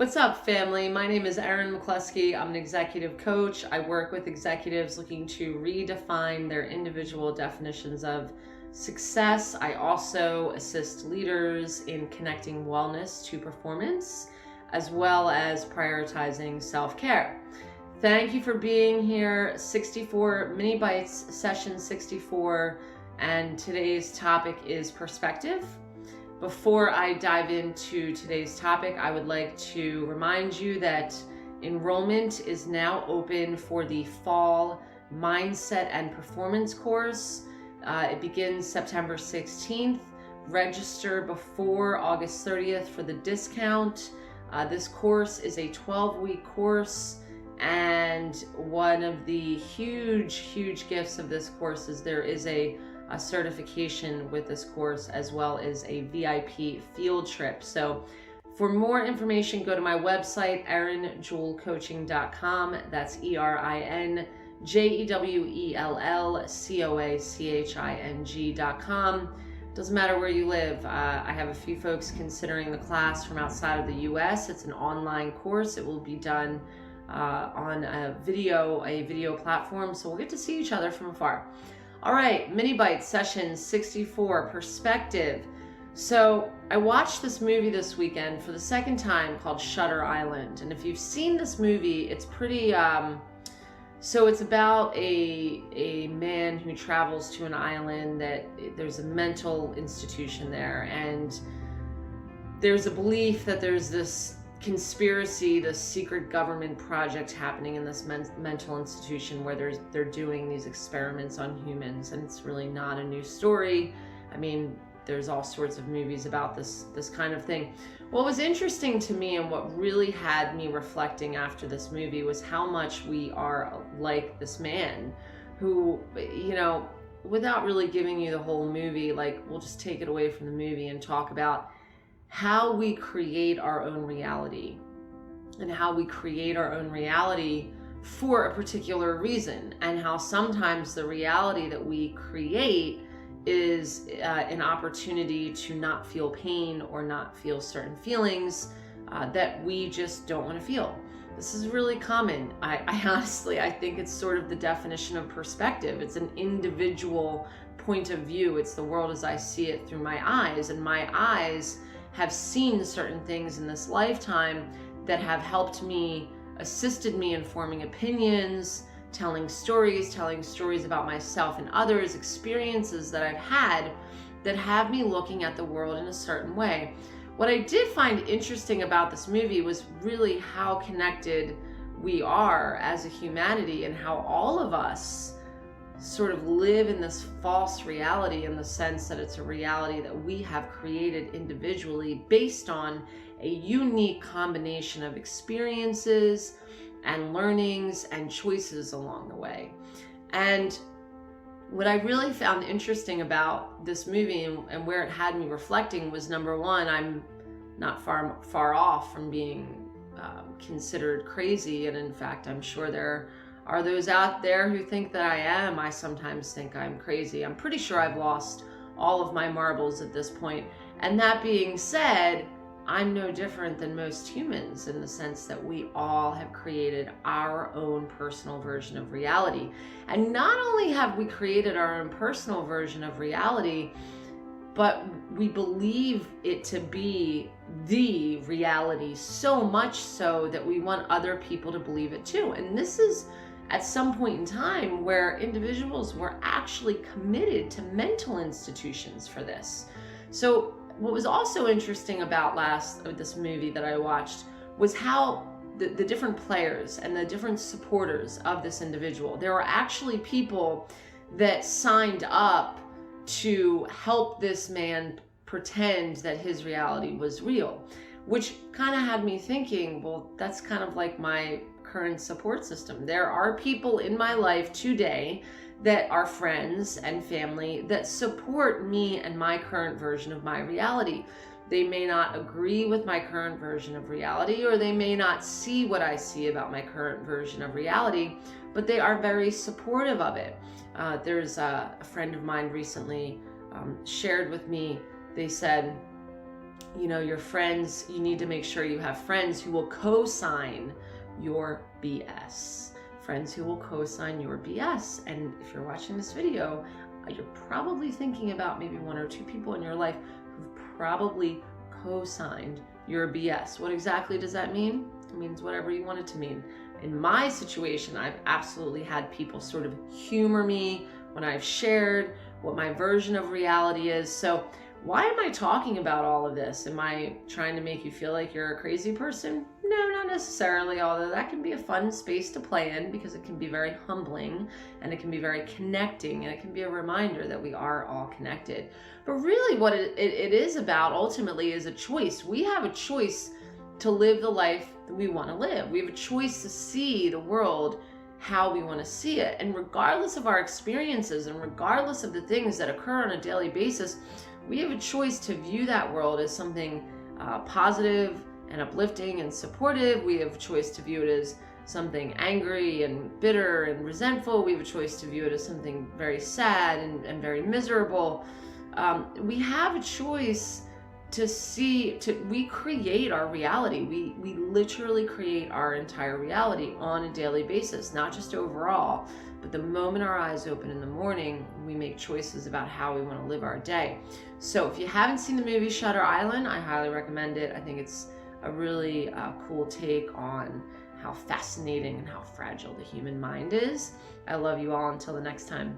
What's up, family? My name is Erin. I'm an executive coach. I work with executives looking to redefine their individual definitions of success. I also assist leaders in connecting wellness to performance, as well as prioritizing self-care. Thank you for being here. 64 mini bites, session 64, and today's topic is perspective. Before I dive into today's topic, I would like to remind you that enrollment is now open for the fall mindset and performance course. It begins September 16th. Register before August 30th for the discount. This course is a 12-week course, and one of the huge gifts of this course is there is a certification with this course, as well as a VIP field trip. So for more information, go to my website, erinjewellcoaching.com. That's ErinJewellcoaching.com. Doesn't matter where you live. I have a few folks considering the class from outside of the US. It's an online course. It will be done on a video platform, so we'll get to see each other from afar. All right, mini bites session 64, perspective. So I watched this movie this weekend for the second time called Shutter Island. And if you've seen this movie, it's pretty, so it's about a man who travels to an island that there's a mental institution there. And there's a belief that there's this conspiracy, the secret government project happening in this mental institution where they're doing these experiments on humans, and it's really not a new story. I mean, there's all sorts of movies about this kind of thing. What was interesting to me and what really had me reflecting after this movie was how much we are like this man who, you know, without really giving you the whole movie, like, we'll just take it away from the movie and talk about how we create our own reality, and how we create our own reality for a particular reason, and how sometimes the reality that we create is an opportunity to not feel pain or not feel certain feelings that we just don't want to feel. This is really common. I honestly, I think it's sort of the definition of perspective. It's an individual point of view. It's the world as I see it through my eyes, and my eyes have seen certain things in this lifetime that have helped me, assisted me in forming opinions, telling stories about myself and others, experiences that I've had that have me looking at the world in a certain way. What I did find interesting about this movie was really how connected we are as a humanity, and how all of us sort of live in this false reality, in the sense that it's a reality that we have created individually based on a unique combination of experiences and learnings and choices along the way. And what I really found interesting about this movie and where it had me reflecting was, number one, I'm not far off from being considered crazy, and in fact, I'm sure there are those out there who think that I am. I sometimes think I'm crazy. I'm pretty sure I've lost all of my marbles at this point. And that being said, I'm no different than most humans in the sense that we all have created our own personal version of reality. And not only have we created our own personal version of reality, but we believe it to be the reality, so much so that we want other people to believe it too. And this is at some point in time where individuals were actually committed to mental institutions for this. So what was also interesting about this movie that I watched was how the different players and the different supporters of this individual, there were actually people that signed up to help this man pretend that his reality was real, which kind of had me thinking, well, that's kind of like my current support system. There are people in my life today that are friends and family that support me and my current version of my reality. They may not agree with my current version of reality, or they may not see what I see about my current version of reality, but they are very supportive of it. There's a friend of mine recently shared with me, they said, You know, your friends, you need to make sure you have friends who will co-sign your BS. Friends who will co-sign your BS. And if you're watching this video, you're probably thinking about maybe 1 or 2 people in your life who've probably co-signed your BS. What exactly does that mean? It means whatever you want it to mean. In my situation, I've absolutely had people sort of humor me when I've shared what my version of reality is. So why am I talking about all of this? Am I trying to make you feel like you're a crazy person? No, not necessarily, although that can be a fun space to play in because it can be very humbling and it can be very connecting and it can be a reminder that we are all connected. But really what it is about ultimately is a choice. We have a choice to live the life that we want to live. We have a choice to see the world how we want to see it. And regardless of our experiences and regardless of the things that occur on a daily basis, we have a choice to view that world as something positive and uplifting and supportive. We have a choice to view it as something angry and bitter and resentful. We have a choice to view it as something very sad and very miserable. We have a choice we create our reality. We literally create our entire reality on a daily basis, not just overall, but the moment our eyes open in the morning, we make choices about how we want to live our day. So if you haven't seen the movie Shutter Island, I highly recommend it. I think it's a really cool take on how fascinating and how fragile the human mind is. I love you all. Until the next time.